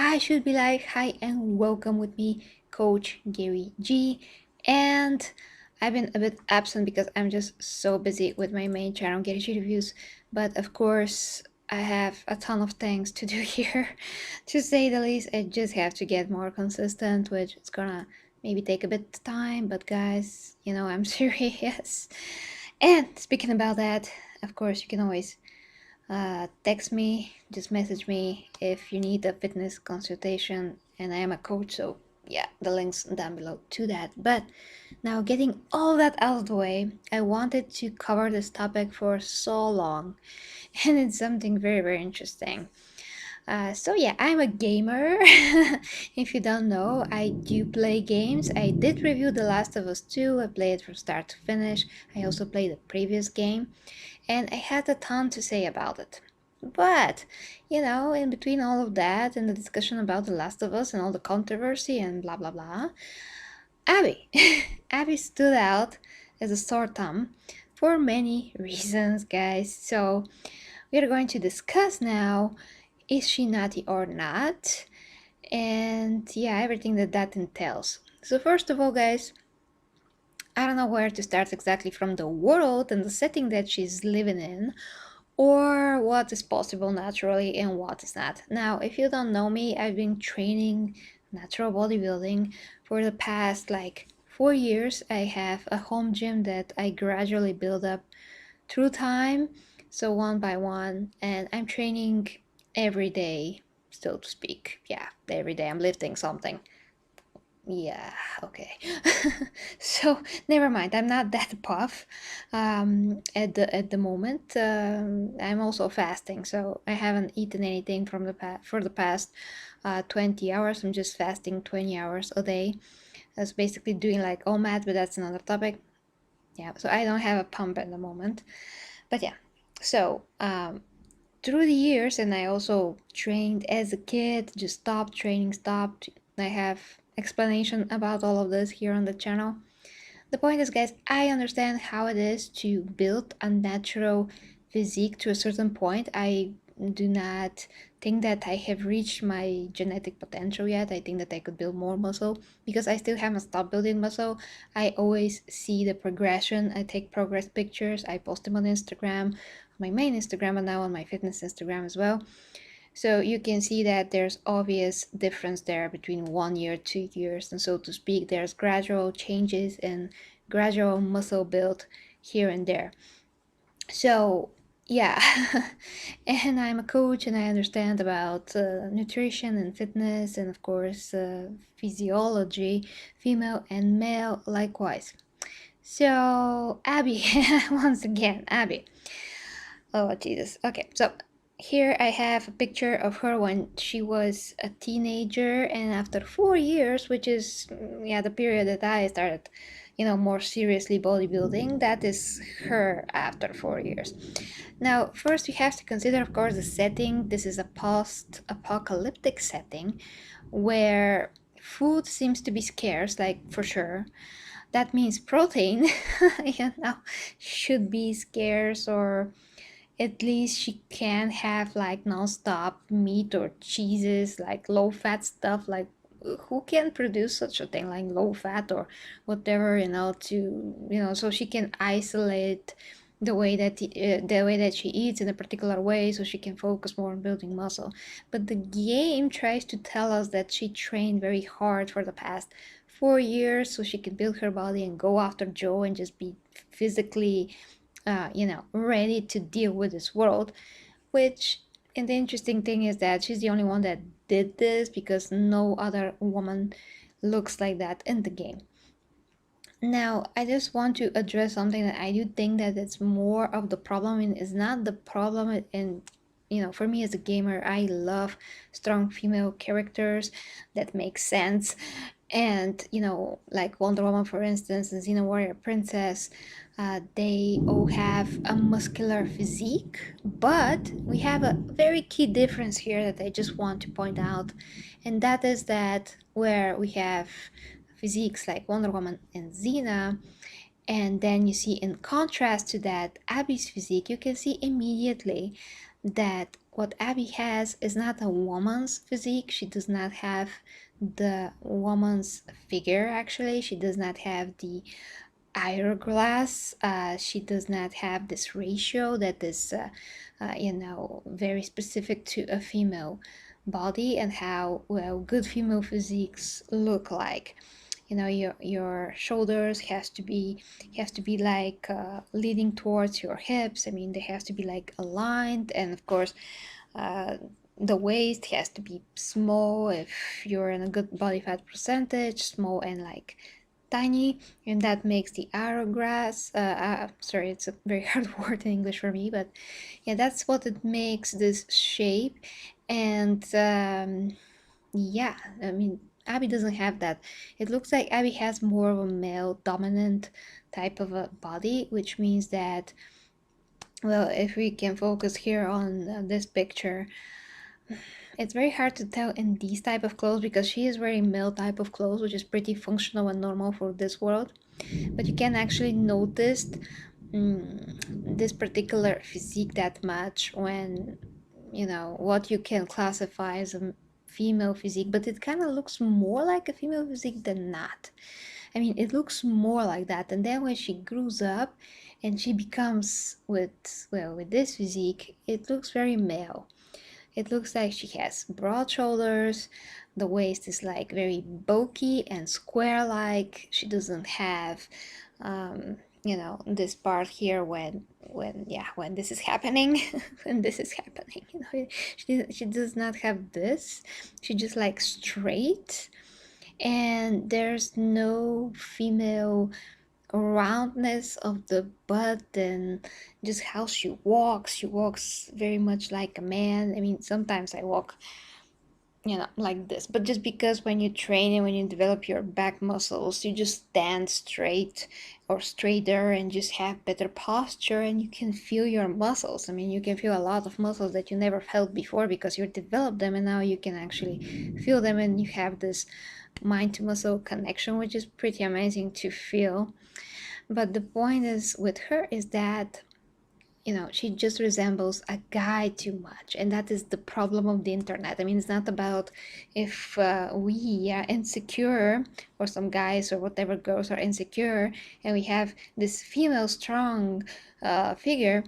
I should be like, hi and welcome with me, Coach Gary G. And I've been a bit absent because I'm just so busy with my main channel, Gary G Reviews. But of course, I have a ton of things to do here. To say the least, I just have to get more consistent, which is gonna maybe take a bit of time. But guys, I'm serious. And speaking about that, of course, you can always text me, just message me if you need a fitness consultation, and I am a coach, so yeah, the links down below to that. But now, getting all that out of the way, I wanted to cover this topic for so long, and it's something very, very interesting. So yeah, I'm a gamer. If you don't know, I do play games. I did review The Last of Us 2. I played it from start to finish. I also played the previous game, and I had a ton to say about it. But, in between all of that and the discussion about The Last of Us and all the controversy and blah blah blah, Abby. Abby stood out as a sore thumb for many reasons, guys. So, we are going to discuss now, is she Natty or not? And yeah, everything that entails. So, first of all, guys, I don't know where to start exactly from the world and the setting that she's living in, or what is possible naturally and what is not. Now, if you don't know me, I've been training natural bodybuilding for the past like 4 years. I have a home gym that I gradually build up through time, so one by one, and I'm training every day, so to speak. Yeah, every day I'm lifting something. Yeah, okay. So never mind. I'm not that buff at the moment. I'm also fasting, so I haven't eaten anything from for the past 20 hours. I'm just fasting 20 hours a day. That's basically doing like OMAD, but that's another topic. Yeah, so I don't have a pump at the moment. But yeah, so through the years, and I also trained as a kid, just stopped training, stopped. I have explanation about all of this here on the channel. The point is, guys, I understand how it is to build a natural physique to a certain point. I do not think that I have reached my genetic potential yet. I think that I could build more muscle because I still haven't stopped building muscle. I always see the progression. I take progress pictures. I post them on Instagram, my main Instagram, and now on my fitness Instagram as well. So you can see that there's obvious difference there between 1 year, 2 years, and so to speak, there's gradual changes and gradual muscle build here and there. So yeah, and I'm a coach and I understand about nutrition and fitness and of course physiology, female and male likewise. So Abby, once again, Abby. Oh, Jesus. Okay, so here I have a picture of her when she was a teenager, and after 4 years, which is, yeah, the period that I started, more seriously bodybuilding, that is her after 4 years. Now, first, we have to consider, of course, the setting. This is a post apocalyptic setting where food seems to be scarce, like for sure. That means protein, should be scarce, or at least she can have like non-stop meat or cheeses, like low fat stuff. Like who can produce such a thing like low fat or whatever, so she can isolate the way that she eats in a particular way, so she can focus more on building muscle. But the game tries to tell us that she trained very hard for the past 4 years so she can build her body and go after Joe and just be physically ready to deal with this world. Which, and the interesting thing is that she's the only one that did this because no other woman looks like that in the game. Now, I just want to address something that I do think that it's more of the problem, and is not the problem in, for me as a gamer, I love strong female characters that make sense. And, like Wonder Woman, for instance, and Xena Warrior Princess, they all have a muscular physique, but we have a very key difference here that I just want to point out, and that is that where we have physiques like Wonder Woman and Xena, and then you see in contrast to that Abby's physique, you can see immediately that what Abby has is not a woman's physique. She does not have the woman's figure, actually. She does not have the hourglass. She does not have this ratio that is, very specific to a female body and how well good female physiques look like. Your shoulders has to be like leading towards your hips. I mean, they have to be like aligned, and of course, uh, the waist has to be small if you're in a good body fat percentage, small and like tiny, and that makes the hourglass. Sorry, it's a very hard word in English for me, but yeah, that's what it makes this shape. And yeah, I mean, Abby doesn't have that. It looks like Abby has more of a male dominant type of a body, which means that, well, if we can focus here on this picture, it's very hard to tell in these type of clothes because she is wearing male type of clothes, which is pretty functional and normal for this world. But you can actually notice this particular physique that much when what you can classify as a female physique, but it kind of looks more like a female physique than not. I mean, it looks more like that, and then when she grows up and she becomes with this physique, it looks very male. It looks like she has broad shoulders. The waist is like very bulky and square like. She doesn't have this part here when this is happening. When this is happening, she does not have this. She just like straight, and there's no female roundness of the butt, and just how she walks very much like a man. I mean, sometimes I walk like this, but just because when you train and when you develop your back muscles, you just stand straight or straighter and just have better posture, and you can feel your muscles. I mean, you can feel a lot of muscles that you never felt before because you developed them, and now you can actually feel them, and you have this mind to muscle connection, which is pretty amazing to feel. But the point is with her is that she just resembles a guy too much, and that is the problem of the internet. I mean, it's not about if we are insecure, or some guys or whatever girls are insecure, and we have this female strong figure.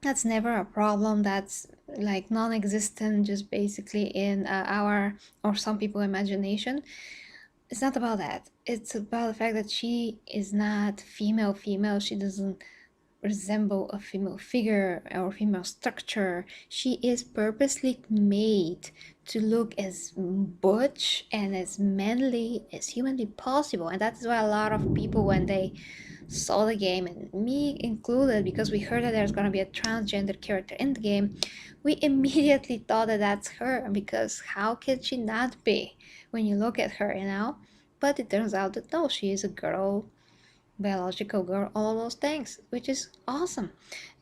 That's never a problem. That's like non-existent, just basically in our or some people imagination. It's not about that. It's about the fact that she is not female. She doesn't resemble a female figure or female structure. She is purposely made to look as butch and as manly as humanly possible. And that's why a lot of people, when they saw the game, and me included, because we heard that there's going to be a transgender character in the game, we immediately thought that that's her, because how could she not be when you look at her. But it turns out that no, she is a girl, biological girl, all those things, which is awesome.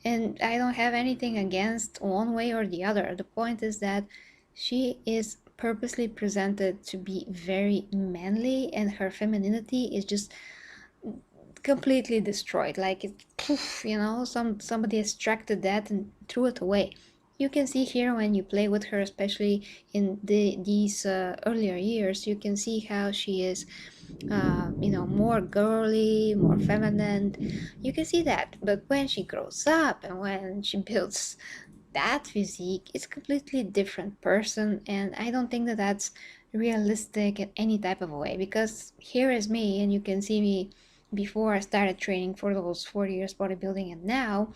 And I don't have anything against one way or the other. The point is that she is purposely presented to be very manly, and her femininity is just completely destroyed. Like it, poof, somebody extracted that and threw it away. You can see here when you play with her, especially in these earlier years, you can see how she is more girly, more feminine. You can see that. But when she grows up and when she builds that physique, it's a completely different person. And I don't think that that's realistic in any type of way, because here is me, and you can see me before I started training for those 4 years bodybuilding, and now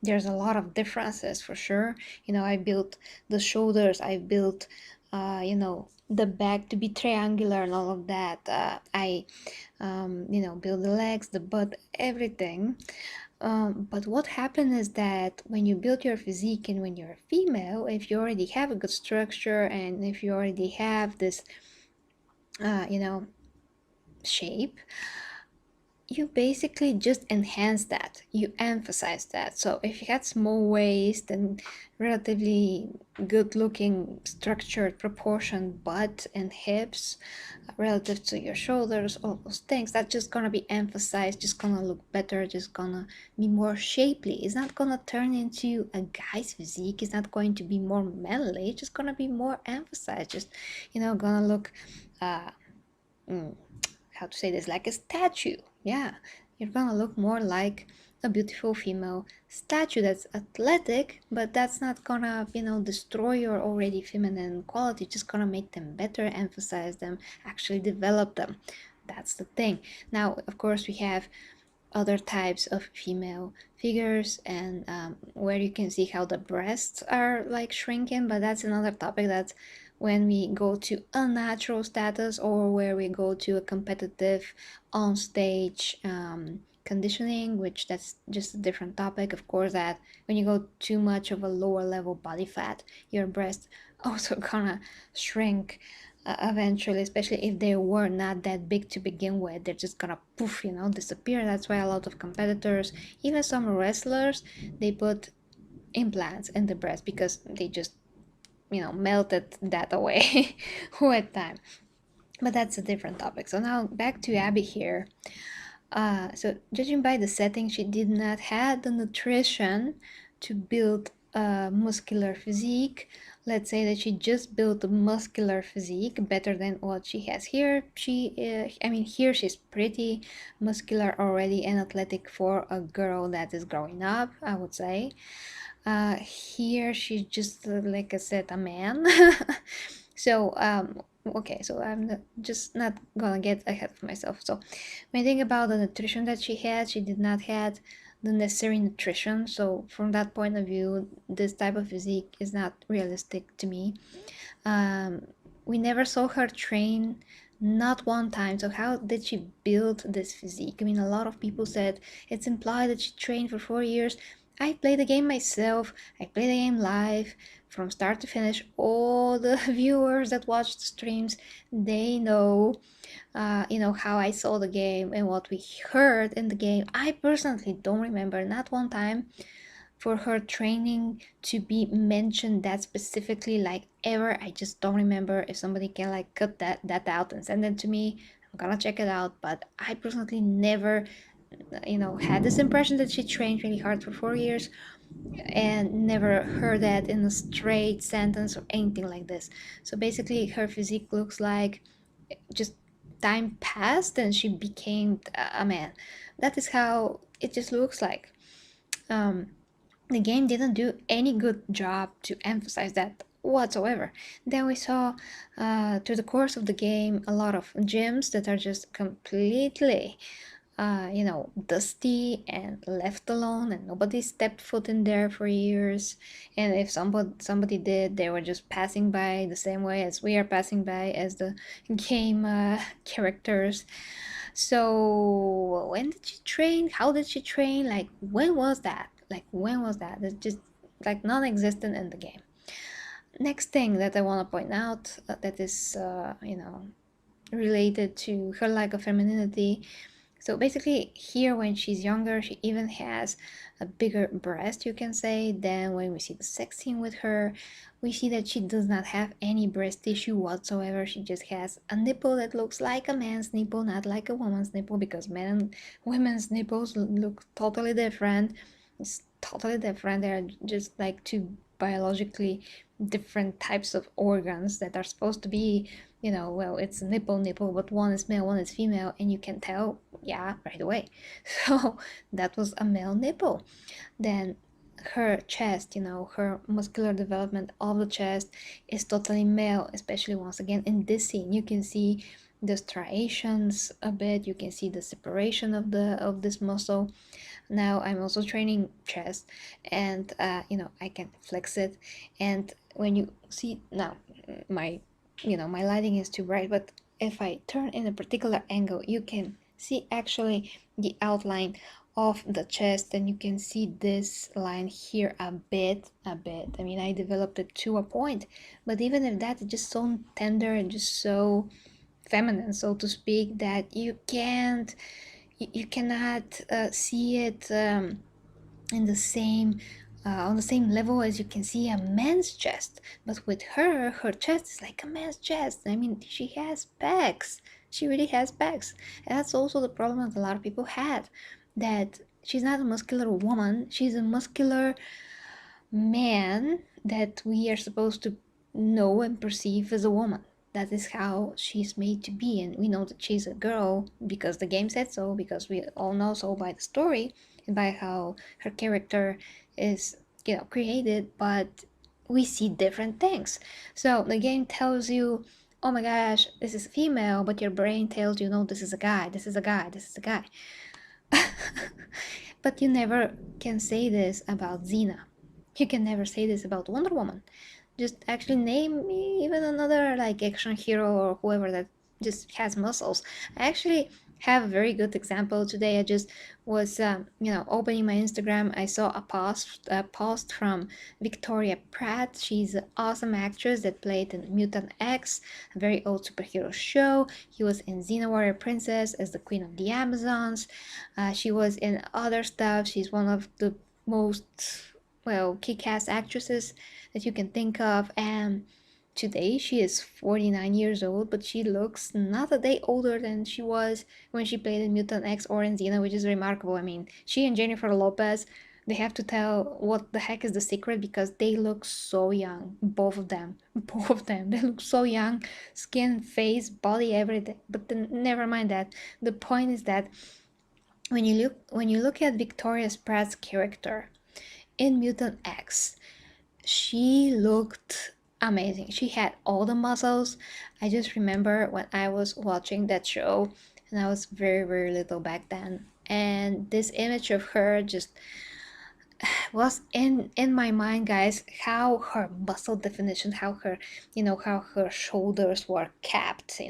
there's a lot of differences for sure. I built the shoulders, I built the back to be triangular and all of that. I build the legs, the butt, everything. But what happens is that when you build your physique and when you're a female, if you already have a good structure and if you already have this, shape, you basically just enhance that, you emphasize that. So if you had small waist and relatively good looking structured proportioned butt and hips relative to your shoulders, all those things, that's just gonna be emphasized, just gonna look better, just gonna be more shapely. It's not gonna turn into a guy's physique, it's not going to be more manly, it's just gonna be more emphasized, just gonna look uh how to say this, like a statue. Yeah, you're gonna look more like a beautiful female statue that's athletic, but that's not gonna destroy your already feminine quality, just gonna make them better, emphasize them, actually develop them. That's the thing. Now of course we have other types of female figures, and where you can see how the breasts are like shrinking, but that's another topic. That's when we go to unnatural status, or where we go to a competitive on stage conditioning, which that's just a different topic. Of course, that when you go too much of a lower level body fat, your breasts also gonna shrink eventually, especially if they were not that big to begin with. They're just gonna poof, disappear. That's why a lot of competitors, even some wrestlers, they put implants in the breast because they just melted that away with time. But that's a different topic. So now back to Abby here. So judging by the setting, she did not have the nutrition to build a muscular physique. Let's say that she just built a muscular physique better than what she has here. Here she's pretty muscular already and athletic for a girl that is growing up, I would say. Here she's just, like I said, a man. So, okay, so I'm just not gonna get ahead of myself. So, when I think about the nutrition that she had, she did not had the necessary nutrition. So, from that point of view, this type of physique is not realistic to me. Um, we never saw her train, not one time. So how did she build this physique? I mean, a lot of people said it's implied that she trained for 4 years. I played the game myself. I played the game live from start to finish. All the viewers that watch the streams, they know, how I saw the game and what we heard in the game. I personally don't remember not one time for her training to be mentioned that specifically, like, ever. I just don't remember. If somebody can like cut that out and send it to me, I'm gonna check it out. But I personally never had this impression that she trained really hard for 4 years, and never heard that in a straight sentence or anything like this. So basically her physique looks like just time passed and she became a man. That is how it just looks like. um the game didn't do any good job to emphasize that whatsoever. Then we saw, through the course of the game, a lot of gyms that are just completely, dusty and left alone, and nobody stepped foot in there for years. And if somebody did, they were just passing by the same way as we are passing by as the game characters. So when did she train? How did she train? Like, when was that? Like, when was that? It's just like non-existent in the game. Next thing that I want to point out, that is, related to her lack of femininity. So basically here, when she's younger, she even has a bigger breast, you can say. Then when we see the sex scene with her, we see that she does not have any breast tissue whatsoever. She just has a nipple that looks like a man's nipple, not like a woman's nipple, because men and women's nipples look totally different. It's totally different. They're just like two biologically different types of organs that are supposed to be, well, it's nipple, but one is male, one is female, and you can tell, yeah, right away. So that was a male nipple. Then her chest, her muscular development of the chest is totally male, especially once again in this scene. You can see the striations a bit, you can see the separation of this muscle. Now I'm also training chest, and I can flex it. And when you see now, my my lighting is too bright, but if I turn in a particular angle, you can see actually the outline of the chest, and you can see this line here a bit. I mean, I developed it to a point, but even if that, it's just so tender and just so feminine, so to speak, that you cannot see it in the same on the same level as you can see a man's chest. But with her chest is like a man's chest. I mean, she has pecs. She really has pecs. And that's also the problem that a lot of people had, that she's not a muscular woman, she's a muscular man that we are supposed to know and perceive as a woman. That is how she's made to be, and we know that she's a girl because the game said so, because we all know so by the story and by how her character is, created, but we see different things. So the game tells you, oh my gosh, this is a female, but your brain tells you, no, this is a guy, this is a guy, this is a guy. But you never can say this about Xena. You can never say this about Wonder Woman. Just actually name me even another like action hero or whoever that just has muscles. I actually have a very good example today. I just was opening my Instagram. I saw a post from Victoria Pratt. She's an awesome actress that played in Mutant X, a very old superhero show. He was in Xena Warrior Princess as the Queen of the Amazons. She was in other stuff. She's one of the most, well, kick-ass actresses that you can think of. And today she is 49 years old, but she looks not a day older than she was when she played in Mutant X or in Xena, which is remarkable. I mean, she and Jennifer Lopez, they have to tell what the heck is the secret, because they look so young, both of them. Both of them, they look so young, skin, face, body, everything. But then, never mind that. The point is that when you look at Victoria Pratt's character in Mutant X, she looked amazing. She had all the muscles. I just remember when I was watching that show, and I was very, very little back then. And this image of her just was in my mind, guys, how her muscle definition, how her shoulders were capped.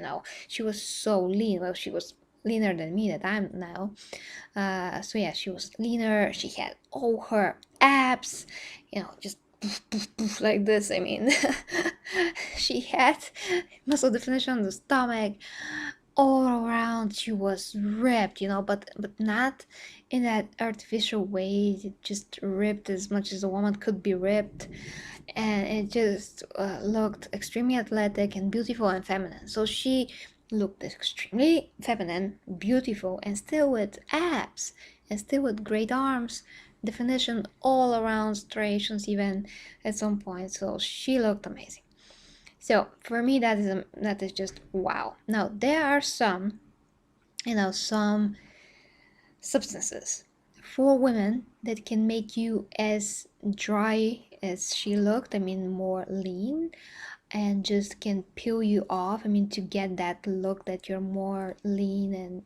She was so lean. Well, she was leaner than me that I'm now. So yeah, she was leaner. She had all her abs, just poof, poof, poof, like this. I mean, she had muscle definition on the stomach. All around she was ripped, but not in that artificial way, just ripped as much as a woman could be ripped. And it just looked extremely athletic and beautiful and feminine. So she looked extremely feminine, beautiful, and still with abs, and still with great arms, definition all around, striations even at some point. So she looked amazing. So for me, that is just wow. Now there are some substances for women that can make you as dry as she looked. I mean, more lean, and just can peel you off. I mean, to get that look that you're more lean, and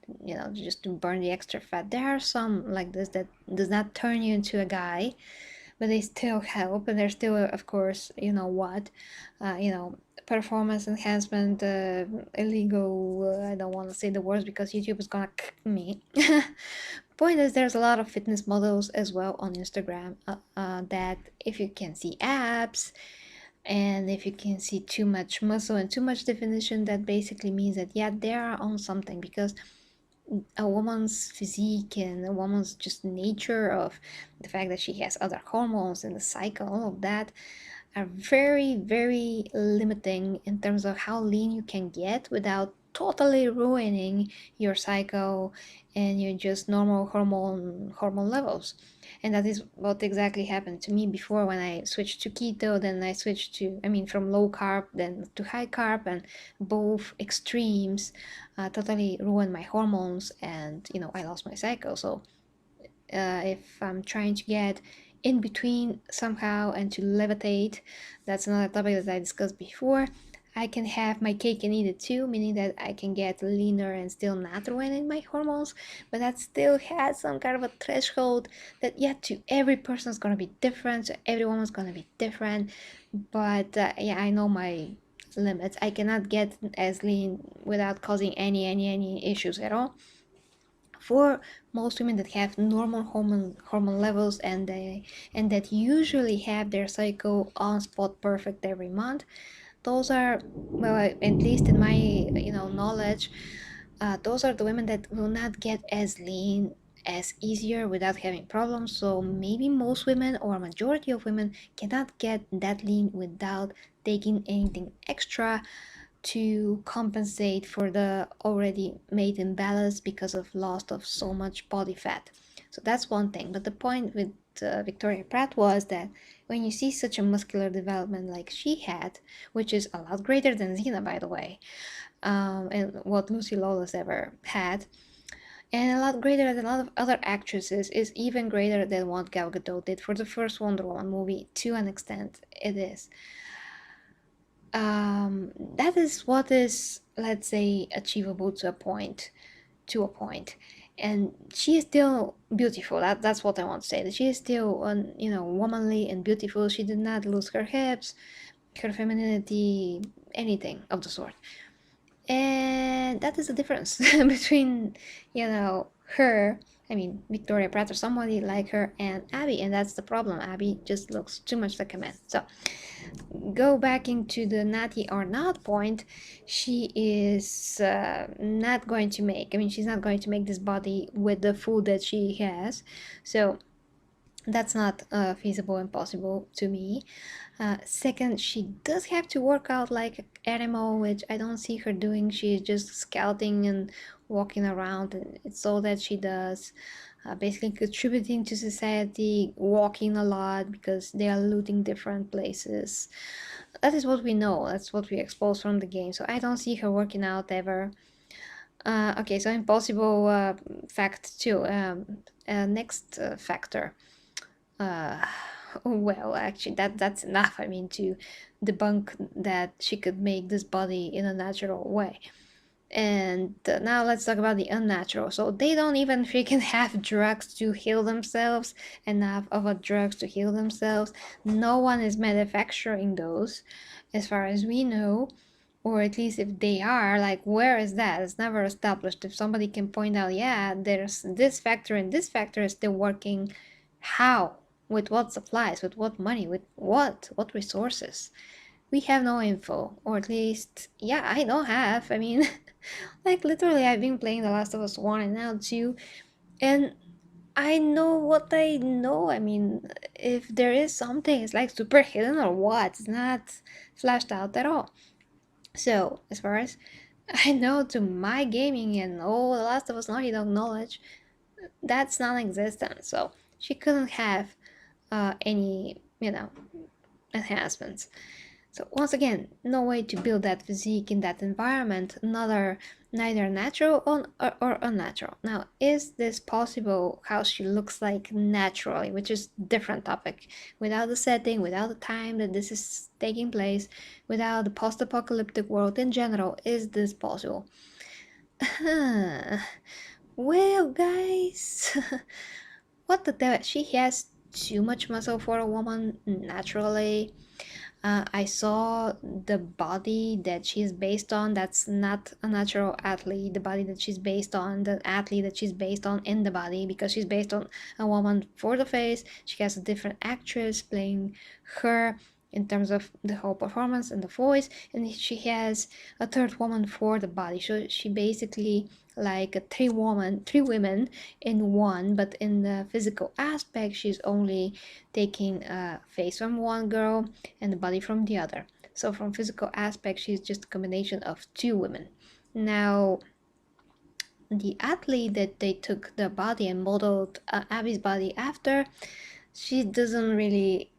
just to burn the extra fat. There are some like this that does not turn you into a guy, but they still help, and they're still, of course, performance enhancement, illegal. I don't want to say the words because YouTube is gonna kick me. Point is, there's a lot of fitness models as well on Instagram, that if you can see abs, and if you can see too much muscle and too much definition, that basically means that, yeah, they are on something, because a woman's physique and a woman's just nature of the fact that she has other hormones in the cycle, all of that are very, very limiting in terms of how lean you can get without totally ruining your cycle and your just normal hormone levels. And that is what exactly happened to me before when I switched to keto. Then I switched from low carb then to high carb, and both extremes totally ruined my hormones, and I lost my cycle. So if I'm trying to get in between somehow and to levitate, that's another topic that I discussed before. I can have my cake and eat it too, meaning that I can get leaner and still not ruining my hormones, but that still has some kind of a threshold that, yeah, to every person is going to be different, so every woman's going to be different. But yeah, I know my limits. I cannot get as lean without causing any issues at all. For most women that have normal hormone levels, and that usually have their cycle on spot perfect every month, those are, well, at least in my knowledge, those are the women that will not get as lean as easier without having problems. So maybe most women or a majority of women cannot get that lean without taking anything extra to compensate for the already made imbalance because of loss of so much body fat. So that's one thing. But the point with Victoria Pratt was that when you see such a muscular development like she had, which is a lot greater than Xena, by the way, and what Lucy Lawless ever had, and a lot greater than a lot of other actresses, is even greater than what Gal Gadot did for the first Wonder Woman movie. To an extent, it is. That is what is, let's say, achievable to a point. To a point, and she is still beautiful. That's what I want to say. That she is still, womanly and beautiful. She did not lose her hips, her femininity, anything of the sort. And that is the difference between, her, I mean, Victoria Pratt or somebody like her, and Abby. And that's the problem. Abby just looks too much like a man. So, go back into the Natty or not point. She is not going to make, I mean, she's not going to make this body with the food that she has. So, that's not feasible and possible to me. Second, she does have to work out like an animal, which I don't see her doing. She's just scouting and walking around, and it's all that she does. Basically contributing to society, walking a lot because they are looting different places. That is what we know. That's what we expose from the game. So I don't see her working out ever. Okay, so impossible fact two. Next factor. Uh, well, actually, that's enough. I mean, to debunk that she could make this body in a natural way. And now let's talk about the unnatural. So they don't even freaking have drugs to heal themselves, enough of a drugs to heal themselves. No one is manufacturing those, as far as we know. Or at least if they are, like, where is that? It's never established. If somebody can point out, yeah, there's this factor and this factor is still working, how? With what supplies? With what money? With what? What resources? We have no info, or at least, yeah, I don't have. I mean, like literally, I've been playing The Last of Us 1 and now 2, and I know what I know. I mean, if there is something, it's like super hidden or what? It's not flashed out at all. So, as far as I know, to my gaming and all The Last of Us Naughty Dog knowledge, that's non existent. So, she couldn't have any, enhancements. So once again, no way to build that physique in that environment, neither natural or unnatural. Now, is this possible how she looks like naturally, which is different topic, without the setting, without the time that this is taking place, without the post-apocalyptic world in general, is this possible? Well, guys, what the devil? She has too much muscle for a woman naturally. I saw the body that she's based on. That's not a natural athlete. The body that she's based on, the athlete that she's based on in the body, because she's based on a woman for the face. She has a different actress playing her in terms of the whole performance and the voice, and she has a third woman for the body. So she basically like a three women in one, but in the physical aspect, she's only taking a face from one girl and the body from the other. So from physical aspect, she's just a combination of two women. Now, the athlete that they took the body and modeled Abby's body after, she doesn't really,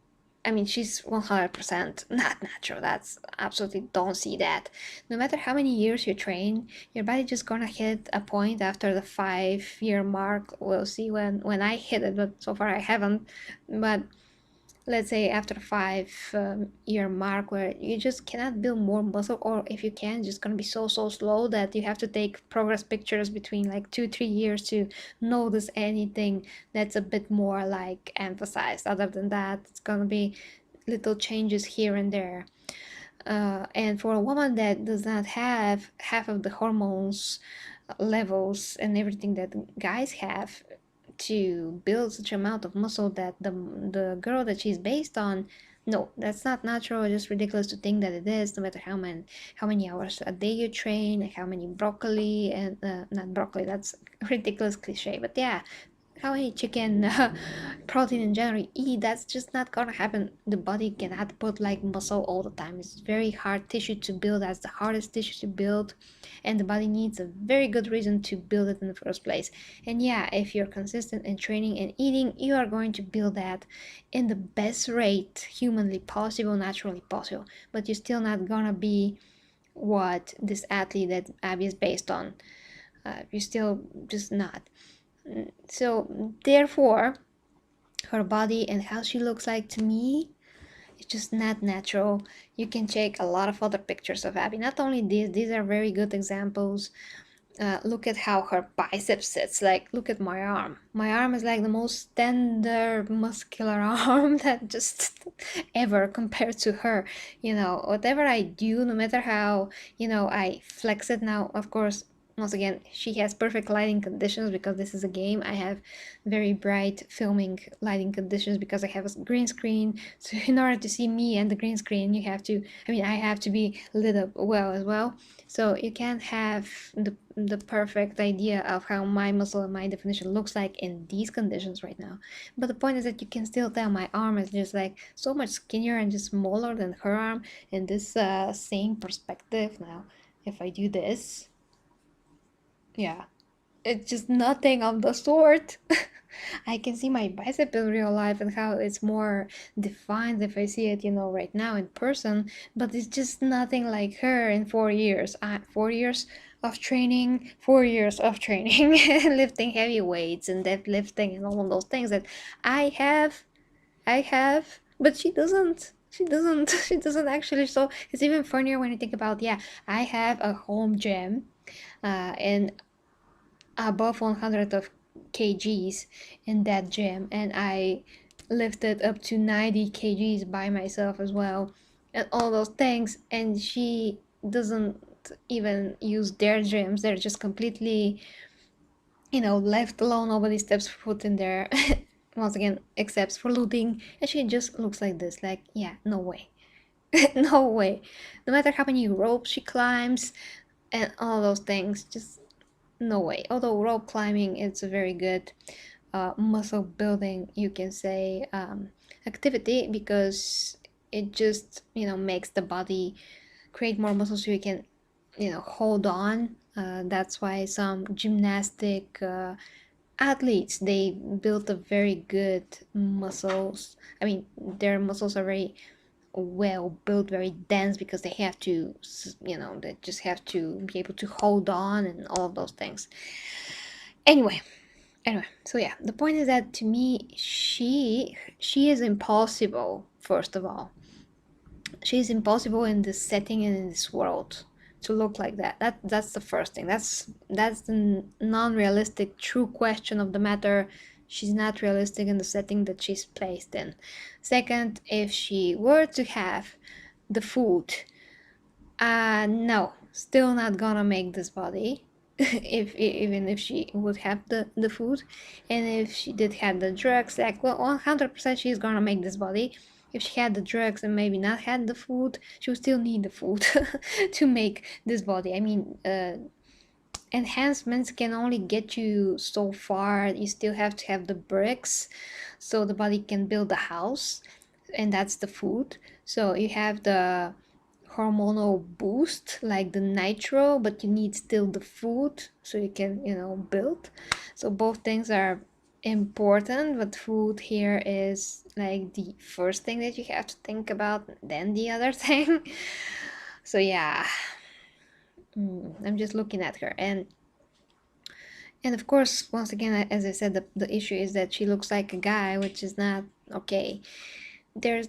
I mean, she's 100% not natural. That's absolutely, don't see that. No matter how many years you train, your body just gonna hit a point after the 5 year mark. We'll see when I hit it, but so far I haven't. But let's say after 5 year mark where you just cannot build more muscle, or if you can, just gonna be so slow that you have to take progress pictures between like 2-3 years to notice anything that's a bit more like emphasized. Other than that, it's gonna be little changes here and there. And for a woman that does not have half of the hormones levels and everything that guys have, to build such amount of muscle that the girl that she's based on No, that's not natural. It's just ridiculous to think that it is, no matter how many hours a day you train, and how many broccoli and not broccoli. That's a ridiculous cliche, but yeah, how many chicken protein in general you eat, that's just not gonna happen. The body cannot put like muscle all the time. It's very hard tissue to build. That's the hardest tissue to build, and the body needs a very good reason to build it in the first place. And yeah, if you're consistent in training and eating, you are going to build that in the best rate humanly possible, naturally possible, but you're still not gonna be what this athlete that Abby is based on. You're still just not. So therefore, her body and how she looks like to me, it's just not natural. You can check a lot of other pictures of Abby. Not only these are very good examples. Look at how her biceps sits. Like, look at my arm. My arm is like the most tender, muscular arm that just ever compared to her. Whatever I do, no matter how, I flex it now, of course, once again, she has perfect lighting conditions because this is a game. I have very bright filming lighting conditions because I have a green screen. So in order to see me and the green screen, I have to be lit up well as well. So you can have the perfect idea of how my muscle and my definition looks like in these conditions right now. But the point is that you can still tell my arm is just like so much skinnier and just smaller than her arm in this same perspective. Now, if I do this, yeah, it's just nothing of the sort. I can see my bicep in real life and how it's more defined if I see it, right now in person, but it's just nothing like her in 4 years. 4 years of training, 4 years of training, lifting heavy weights and deadlifting and all of those things that I have, but she doesn't. She doesn't. She doesn't actually. So it's even funnier when you think about, yeah, I have a home gym, and above 100 of kgs in that gym, and I lifted up to 90 kgs by myself as well, and all those things, and she doesn't even use their gyms. They're just completely, left alone. Nobody steps foot in there once again, except for looting, and she just looks like this, like, yeah, no way. No way. No matter how many ropes she climbs and all those things, just no way. Although rope climbing is a very good muscle building, you can say, activity, because it just makes the body create more muscles so you can hold on. That's why some gymnastic athletes, they build a very good muscles. I mean, their muscles are very well built, very dense, because they have to, they just have to be able to hold on and all of those things. Anyway, so yeah, the point is that to me, she is impossible. First of all, she is impossible in this setting and in this world to look like that. That's the first thing. That's the non-realistic true question of the matter. She's not realistic in the setting that she's placed in. Second, if she were to have the food, no, still not gonna make this body. If even if she would have the food, and if she did have the drugs, like, well, 100% she's gonna make this body. If she had the drugs and maybe not had the food, she would still need the food to make this body. I mean, enhancements can only get you so far. You still have to have the bricks so the body can build the house, and that's the food. So you have the hormonal boost like the nitro, but you need still the food so you can build. So both things are important, but food here is like the first thing that you have to think about, then the other thing. So yeah, I'm just looking at her, and of course, once again, as I said, the issue is that she looks like a guy, which is not okay. There's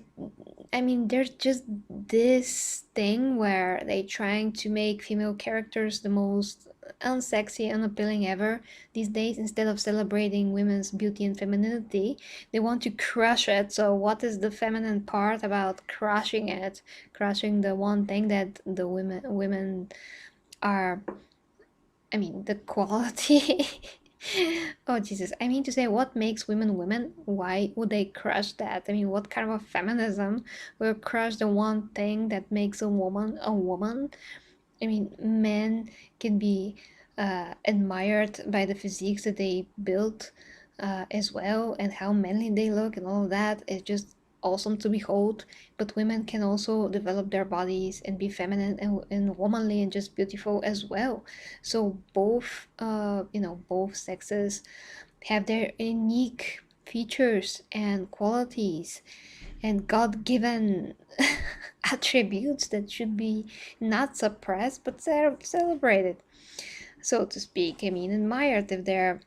there's just this thing where they trying to make female characters the most unsexy, unappealing ever these days. Instead of celebrating women's beauty and femininity, they want to crush it. So what is the feminine part about crushing it? Crushing the one thing that the women are, the quality Oh Jesus, I mean to say, what makes women women? Why would they crush that? I mean, what kind of a feminism will crush the one thing that makes a woman a woman? I mean, men can be admired by the physiques that they built as well, and how manly they look, and all of that is just awesome to behold. But women can also develop their bodies and be feminine and womanly and just beautiful as well. So both, both sexes have their unique features and qualities and God-given attributes that should be not suppressed but celebrated, so to speak. I mean, admired if they're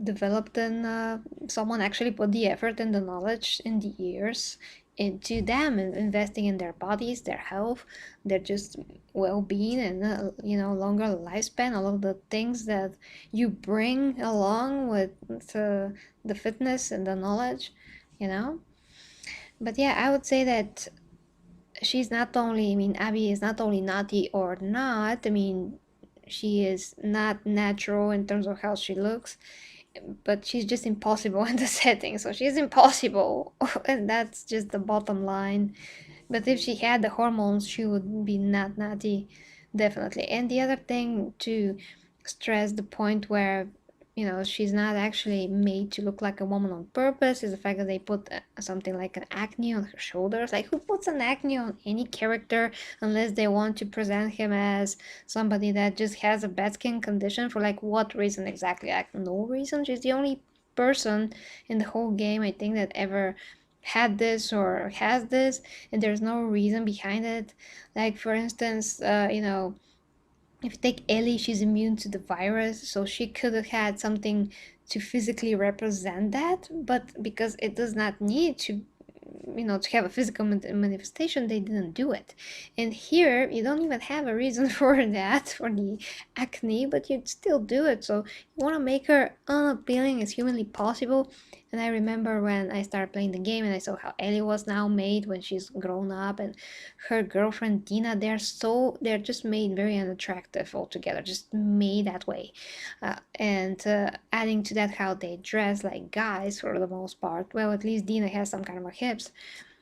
developed, and someone actually put the effort and the knowledge and the years into them and investing in their bodies, their health, their just well-being, and longer lifespan, all of the things that you bring along with the fitness and the knowledge, you know. But yeah, I would say that she's not only, I mean, Abby is not only naughty or not, I mean, she is not natural in terms of how she looks, but she's just impossible in the setting. So she's impossible, and that's just the bottom line. But if she had the hormones, she would be not naughty, definitely. And the other thing to stress the point where she's not actually made to look like a woman on purpose is the fact that they put something like an acne on her shoulders. Like, who puts an acne on any character unless they want to present him as somebody that just has a bad skin condition? For like what reason exactly? Like, no reason. She's the only person in the whole game, I think, that ever had this or has this, and there's no reason behind it. Like, for instance, if you take Ellie, she's immune to the virus, so she could have had something to physically represent that, but because it does not need to have a physical manifestation, they didn't do it. And here, you don't even have a reason for that, for the acne, but you'd still do it. So you want to make her unappealing as humanly possible. And I remember when I started playing the game and I saw how Ellie was now made when she's grown up, and her girlfriend Dina, they're just made very unattractive altogether, just made that way. And adding to that how they dress like guys for the most part. Well, at least Dina has some kind of a hips.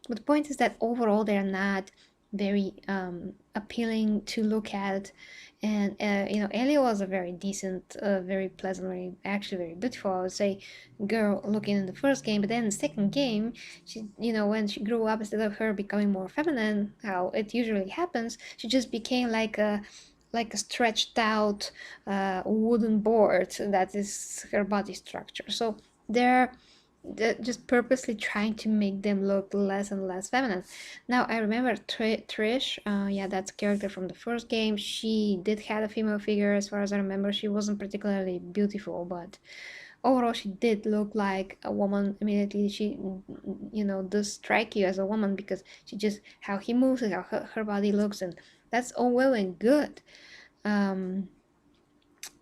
But the point is that overall they're not very appealing to look at. And Ellie was a very decent, very pleasant, actually very beautiful, I would say, girl looking in the first game. But then in the second game, she, when she grew up, instead of her becoming more feminine, how it usually happens, she just became like a stretched out wooden board that is her body structure. So they're just purposely trying to make them look less and less feminine. Now I remember Trish, yeah, that's a character from the first game. She did have a female figure, as far as I remember. She wasn't particularly beautiful, but overall she did look like a woman immediately. She does strike you as a woman because she just how he moves and how her body looks, and that's all well and good. um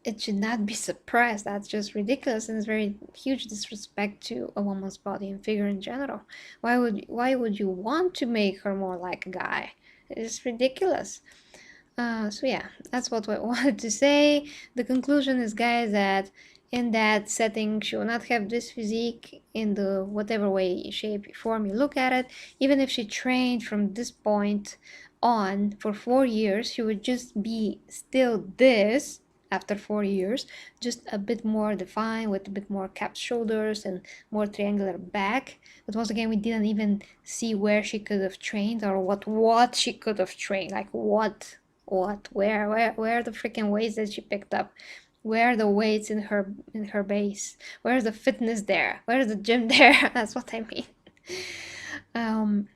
it should not be suppressed. That's just ridiculous, and it's very huge disrespect to a woman's body and figure in general. Why would you want to make her more like a guy? It's ridiculous. So yeah, that's what I wanted to say. The conclusion is, guys, that in that setting, she will not have this physique in the whatever way, shape, form you look at it. Even if she trained from this point on for 4 years, she would just be still this after 4 years, just a bit more defined with a bit more capped shoulders and more triangular back. But once again, we didn't even see where she could have trained or what she could have trained. Like what where are the freaking weights that she picked up? Where are the weights in her base? Where's the fitness there? Where's the gym there? That's what I mean. um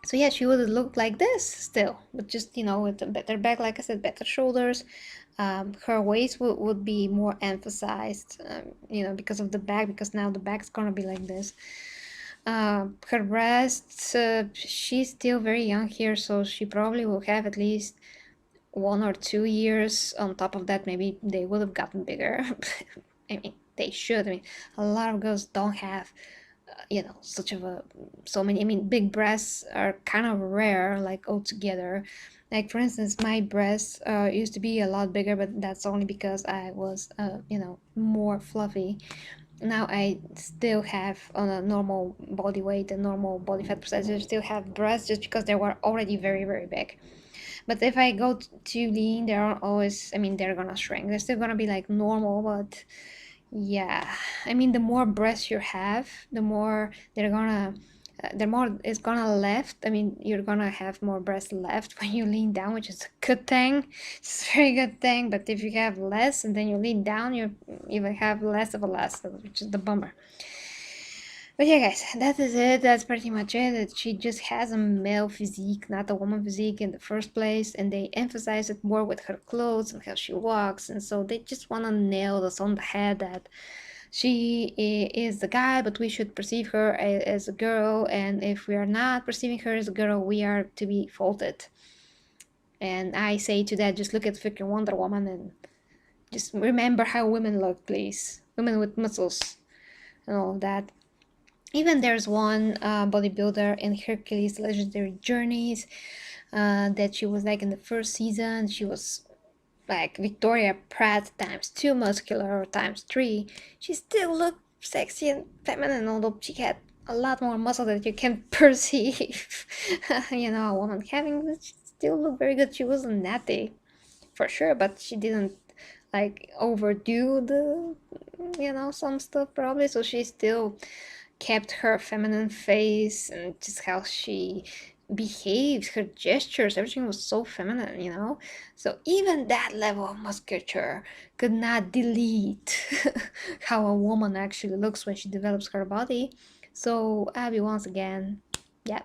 so yeah, she would have looked like this still, but just with a better back, like I said, better shoulders. Her waist would be more emphasized, because of the back, because now the back's gonna be like this. Her breasts, she's still very young here, so she probably will have at least 1 or 2 years on top of that. Maybe they would have gotten bigger. I mean, they should. I mean, a lot of girls don't have, such of a so many. I mean, big breasts are kind of rare, like altogether. Like for instance, my breasts used to be a lot bigger, but that's only because I was, more fluffy. Now I still have on a normal body weight and normal body fat percentage, I still have breasts just because they were already very, very big. But if I go too lean, they're always, I mean, they're gonna shrink. They're still gonna be like normal, but yeah, I mean, the more breasts you have, the more they're gonna, the more it's gonna left. I mean, you're gonna have more breasts left when you lean down, which is a good thing. It's a very good thing. But if you have less and then you lean down, you will have less of a less, which is the bummer. But yeah, guys, that is it. That's pretty much it. That she just has a male physique, not a woman physique in the first place, and they emphasize it more with her clothes and how she walks, and so they just want to nail this on the head that she is the guy, but we should perceive her as a girl, and if we are not perceiving her as a girl, we are to be faulted. And I say to that, just look at freaking Wonder Woman and just remember how women look, please. Women with muscles and all of that. Even there's one bodybuilder in Hercules Legendary Journeys that she was like in the first season. She was like Victoria Pratt times 2 muscular or times 3. She still looked sexy and feminine, although she had a lot more muscle that you can perceive. A woman having, but she still looked very good. She wasn't Natty for sure, but she didn't like overdo the, some stuff probably. So she still kept her feminine face and just how she behaves, her gestures, everything was so feminine. So even that level of musculature could not delete how a woman actually looks when she develops her body. So Abby, once again, yeah,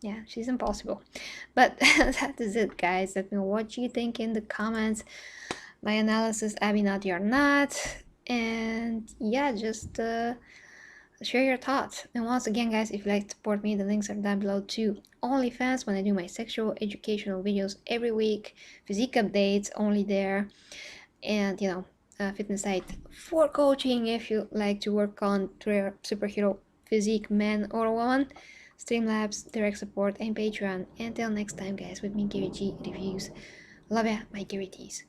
yeah, she's impossible. But that is it, guys. Let me know what you think in the comments. My analysis, Abby, not you're not. And yeah, just share your thoughts. And once again, guys, if you'd like to support me, the links are down below to OnlyFans when I do my sexual educational videos every week, physique updates only there, and fitness site for coaching if you like to work on your superhero physique, man or woman, Streamlabs, direct support, and Patreon. Until next time, guys, with me, Gary G Reviews. Love ya, my Gary T's.